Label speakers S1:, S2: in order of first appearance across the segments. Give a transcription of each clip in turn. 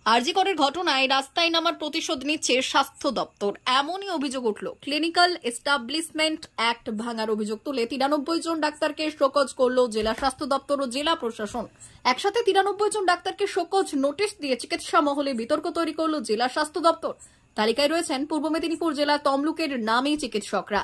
S1: আরজি করের ঘটনায় রাস্তায় নামার প্রতিশোধ নিচ্ছে স্বাস্থ্য দপ্তর, এমনই অভিযোগ উঠল। ক্লিনিক্যাল এস্টাবলিশমেন্ট অ্যাক্ট ভাঙার অভিযোগ তুলে 93 জন ডাক্তারকে শোকজ করল জেলা স্বাস্থ্য দপ্তর ও জেলা প্রশাসন। একসাথে 93 জন ডাক্তারকে শোকজ নোটিশ দিয়ে চিকিৎসা মহলে বিতর্ক তৈরি করল জেলা স্বাস্থ্য দপ্তর। তালিকায় রয়েছেন পূর্ব মেদিনীপুর জেলা তমলুকের নামী চিকিৎসকরা।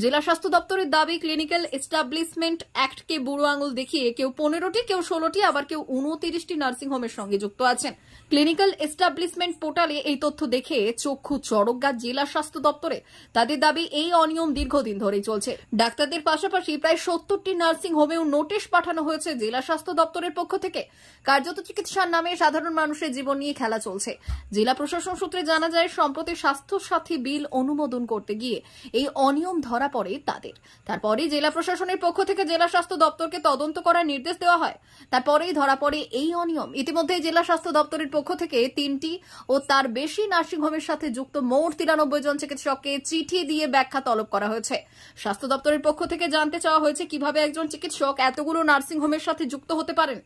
S1: জেলা স্বাস্থ্য দপ্তরের দাবি, ক্লিনিক্যাল এস্টাবলিশমেন্ট অ্যাক্টকে বুড়ো আঙুল দেখিয়ে কেউ 15টি, কেউ 16টি, আবার কেউ 29টি নার্সিংহোমের সঙ্গে যুক্ত আছেন। ক্লিনিক্যাল এস্টাবলিশমেন্ট পোর্টালে এই তথ্য দেখে চক্ষু চড়কগাছ জেলা স্বাস্থ্য দপ্তরে। তাদের দাবি, এই অনিয়ম দীর্ঘদিন ধরেই চলছে। ডাক্তারদের পাশাপাশি প্রায় 70টি নার্সিং হোমেও নোটিশ পাঠানো হয়েছে জেলা স্বাস্থ্য দপ্তরের পক্ষ থেকে। কার্যত চিকিৎসার নামে সাধারণ মানুষের জীবন নিয়ে খেলা চলছে। জেলা প্রশাসন সূত্রে জানা যায়, সম্প্রতি স্বাস্থ্য সাথী বিল অনুমোদন করতে গিয়ে এই অনিয়ম ধরা পড়ে তাদের। তারপরে জেলা প্রশাসনের পক্ষ থেকে জেলা স্বাস্থ্য দপ্তরকে তদন্ত করার নির্দেশ দেওয়া হয়। তারপরেই ধরা পড়ে এই অনিয়ম। ইতিমধ্যে জেলা স্বাস্থ্য দপ্তরের পক্ষ থেকে 3টি ও তার বেশি নার্সিংহোমের সাথে যুক্ত মোট 93 জন চিকিৎসককে চিঠি দিয়ে ব্যাখ্যা তলব করা হয়েছে। স্বাস্থ্য দপ্তরের পক্ষ থেকে জানতে চাওয়া হয়েছে, কিভাবে একজন চিকিৎসক এতগুলো নার্সিংহোমের সাথে যুক্ত হতে পারেন।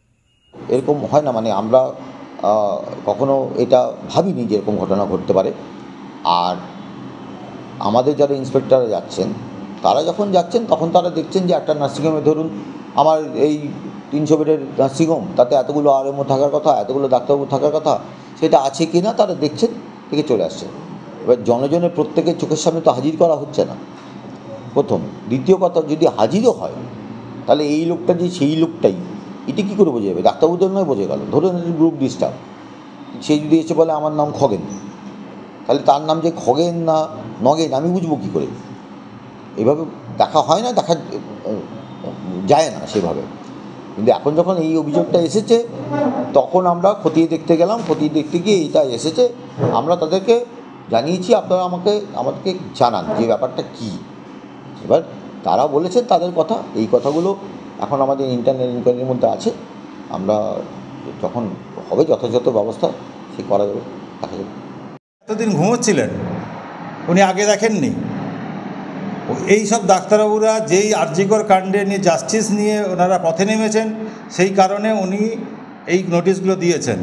S2: এরকম হয় না, মানে আমরা কখনো এটা ভাবিনি যে এরকম ঘটনা ঘটতে পারে। আর আমাদের যারা ইন্সপেক্টররা যাচ্ছেন, তারা যখন যাচ্ছেন তখন তারা দেখছেন যে একটা নার্সিংহোমে, ধরুন আমার এই 300 বেডের নার্সিংহোম, তাতে এতগুলো আরএমও থাকার কথা, এতগুলো ডাক্তারবাবু থাকার কথা, সেটা আছে কি না তারা দেখছেন, থেকে চলে আসছে। এবার জনজনের প্রত্যেকের চোখের সামনে তো হাজির করা হচ্ছে না, প্রথম। দ্বিতীয় কথা, যদি হাজিরও হয় তাহলে এই লোকটা যে সেই লোকটাই, এটা কী করে বোঝা যাবে? ডাক্তারবাবুদের নয় বোঝা গেল। ধরুন গ্রুপ ডিস্টার্ব, সে যদি এসে বলে আমার নাম খগেন, তাহলে তার নাম যে খগেন না নগেন আমি বুঝবো কী করে? এভাবে দেখা হয় না, দেখা যায় না সেভাবে। কিন্তু এখন যখন এই অভিযোগটা এসেছে, তখন আমরা খতিয়ে দেখতে গেলাম। খতিয়ে দেখতে গিয়ে এইটা এসেছে, আমরা তাদেরকে জানিয়েছি আপনারা আমাদেরকে জানান যে ব্যাপারটা কী। এবার তারা বলেছে তাদের কথা, এই কথাগুলো এখন আমাদের ইন্টারনাল ইনকোয়ারির মধ্যে আছে। আমরা যখন হবে যথাযথ ব্যবস্থা সে করা যাবে, দেখা যাবে।
S3: এতদিন ঘুমোচ্ছিলেন, উনি আগে দেখেননি? এই সব ডাক্তারবাবুরা যেই আরজিকর কাণ্ডে নিয়ে জাস্টিস নিয়ে ওনারা পথে নেমেছেন, সেই কারণে উনি এই নোটিশগুলো দিয়েছেন।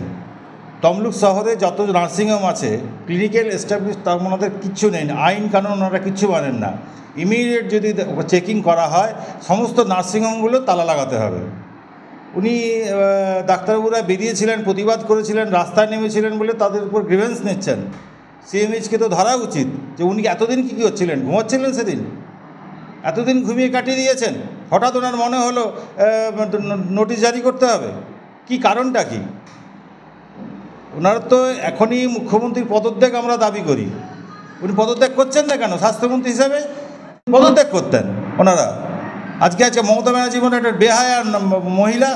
S3: তমলুক শহরে যত নার্সিংহোম আছে, ক্লিনিক্যাল এস্টাবলিশ, তার ওনাদের কিচ্ছু নেই, আইন কানুন ওনারা কিচ্ছু মানেন না। ইমিডিয়েট যদি চেকিং করা হয়, সমস্ত নার্সিংহোমগুলো তালা লাগাতে হবে। উনি ডাক্তারবাবুরা বেরিয়েছিলেন, প্রতিবাদ করেছিলেন, রাস্তায় নেমেছিলেন বলে তাদের উপর গ্রিভেন্স নিচ্ছেন। সিএমএইচকে তো ধরা উচিত যে উনি এতদিন কী করছিলেন, ঘুমাচ্ছিলেন সেদিন, এতদিন ঘুমিয়ে কাটিয়ে দিয়েছেন। হঠাৎ ওনার মনে হলো নোটিশ জারি করতে হবে, কি কারণটা কি? ওনার তো এখনই মুখ্যমন্ত্রীর পদত্যাগ আমরা দাবি করি। উনি পদত্যাগ করছেন না কেন? স্বাস্থ্যমন্ত্রী হিসাবে পদত্যাগ করতেন ওনারা। আজকে মমতা ব্যানার্জি মনে একটা বেহায়া মহিলা,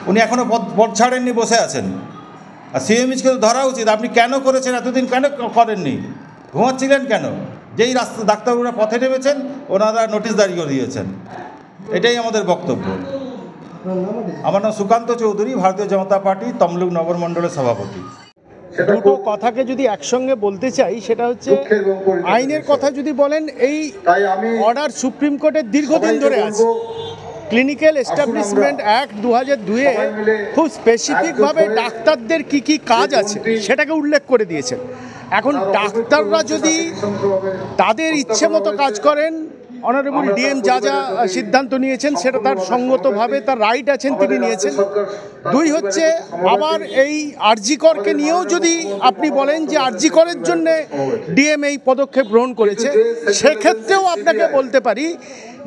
S3: উনি এখনও পদ ছাড়েননি, বসে আছেন। আর সিএমএইচকে তো ধরা উচিত, আপনি কেন করেছেন, এতদিন কেন করেননি? ঘুমাচ্ছিলেন কেন? যেই ডাক্তারবাবুরা পথে নেমেছেন, ওনারা নোটিশ জারি করে দিয়েছেন। এটাই আমাদের বক্তব্য। আমার নাম সুকান্ত চৌধুরী, ভারতীয় জনতা পার্টি তমলুক নগর মণ্ডলের সভাপতি।
S4: দুটো কথাকে যদি একসঙ্গে বলতে চাই, সেটা হচ্ছে আইনের কথা যদি বলেন, এই অর্ডার সুপ্রিম কোর্টের দীর্ঘদিন ধরে আছে। ক্লিনিক্যাল এস্টাবলিশমেন্ট অ্যাক্ট 2002-এ খুব স্পেসিফিকভাবে ডাক্তারদের কি কি কাজ আছে সেটাকে উল্লেখ করে দিয়েছেন। এখন ডাক্তাররা যদি তাদের ইচ্ছে মতো কাজ করেন, অনারেবল ডিএম যা যা সিদ্ধান্ত নিয়েছেন সেটা তার সঙ্গতভাবে তার রাইট আছেন, তিনি নিয়েছেন। দুই হচ্ছে, আবার এই আরজিকরকে নিয়েও যদি আপনি বলেন যে আরজিকরের জন্যে ডিএম এই পদক্ষেপ গ্রহণ করেছে, সেক্ষেত্রেও আপনাকে বলতে পারি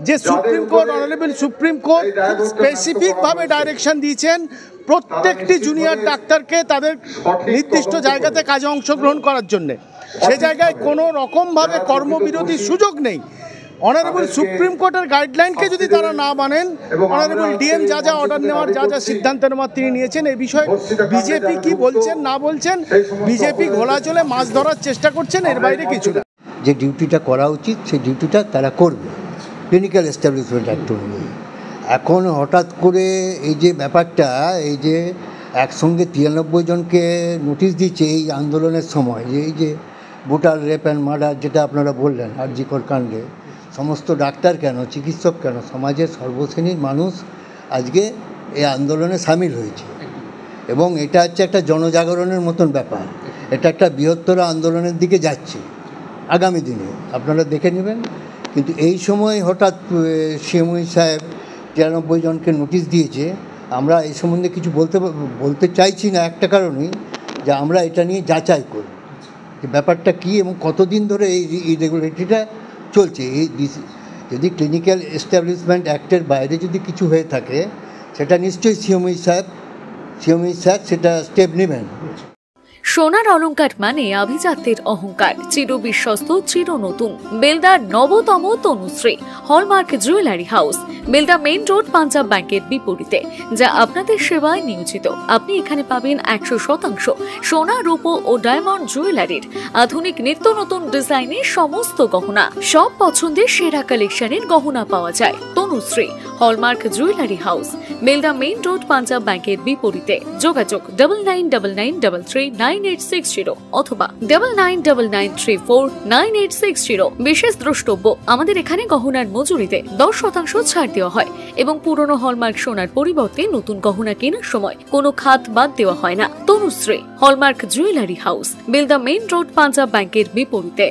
S4: যে supreme court, honourable supreme court স্পেসিফিকভাবে ডাইরেকশন দিয়েছেন প্রত্যেকটি জুনিয়র ডাক্তারকে তাদের নির্দিষ্ট জায়গাতে কাজে অংশগ্রহণ করার জন্যে। সে জায়গায় কোনো রকমভাবে কর্মবিরতির সুযোগ নেই। অনারেবল সুপ্রিম কোর্টের গাইডলাইনকে যদি তারা না মানেন, অনারেবল ডিএম যা যা অর্ডার নেওয়ার, যা যা সিদ্ধান্ত নেওয়ার তিনি নিয়েছেন, এই বিষয়ে বিজেপি কি বলছেন না বলছেন, বিজেপি ঘোলা চলে মাছ ধরার চেষ্টা করছেন, এর বাইরে কিছু না।
S5: যে ডিউটিটা করা উচিত সেই ডিউটিটা তারা করবে ক্লিনিক্যাল এস্টাবলিশমেন্ট অ্যাক্ট অনুযায়ী। এখন হঠাৎ করে এই যে ব্যাপারটা, এই যে একসঙ্গে 93 জনকে নোটিশ দিচ্ছে এই আন্দোলনের সময়, যে এই যে ব্রুটাল রেপ অ্যান্ড মার্ডার যেটা আপনারা বললেন আরজিকর কাণ্ডে, সমস্ত ডাক্তার কেন, চিকিৎসক কেন, সমাজের সর্বশ্রেণীর মানুষ আজকে এই আন্দোলনে সামিল হয়েছে। এবং এটা হচ্ছে একটা জনজাগরণের মতন ব্যাপার, এটা একটা বৃহত্তর আন্দোলনের দিকে যাচ্ছে আগামী দিনে, আপনারা দেখে নেবেন। কিন্তু এই সময় হঠাৎ সিএমই সাহেব 93 জনকে নোটিশ দিয়েছে। আমরা এই সম্বন্ধে কিছু বলতে চাইছি না, একটা কারণেই যে আমরা এটা নিয়ে যাচাই করি যে ব্যাপারটা কী এবং কতদিন ধরে এই ইরেগুলারিটিটা চলছে। যদি ক্লিনিক্যাল এস্টাবলিশমেন্ট অ্যাক্টের বাইরে যদি কিছু হয়ে থাকে সেটা নিশ্চয়ই সিএমই স্যার সেটা স্টেপ নেবেন।
S6: সোনার অলংকার মানে আভিজাত্যের অহংকার, চির বিশ্বস্ত, চির নতুন। বেলদার নবতম Tanushree hallmark jewellery house, Belda main road, Punjab ব্যাংকের বিপরীতে, যা আপনাদের সেবায় নিয়োজিত। আপনি এখানে পাবেন 100% সোনা, রূপো ও ডায়মন্ড জুয়েলারির আধুনিক নিত্য নতুন ডিজাইনের সমস্ত গহনা। সব পছন্দের সেরা কালেকশনের গহনা পাওয়া যায়। Tanushree hallmark jewellery house, Belda main road, Punjab ব্যাংকের বিপরীতে। যোগাযোগ 9999399860 অথবা 9999349860। বিশেষ দ্রষ্টব্য, আমাদের এখানে গহনার মজুরিতে 10% ছাড় দেওয়া হয় এবং পুরনো হলমার্ক সোনার পরিবর্তে নতুন গহনা কেনার সময় কোনো খাত বাদ দেওয়া হয় না। Tanushree hallmark jewellery house, Belda main road, Punjab ব্যাংকের বিপরীতে।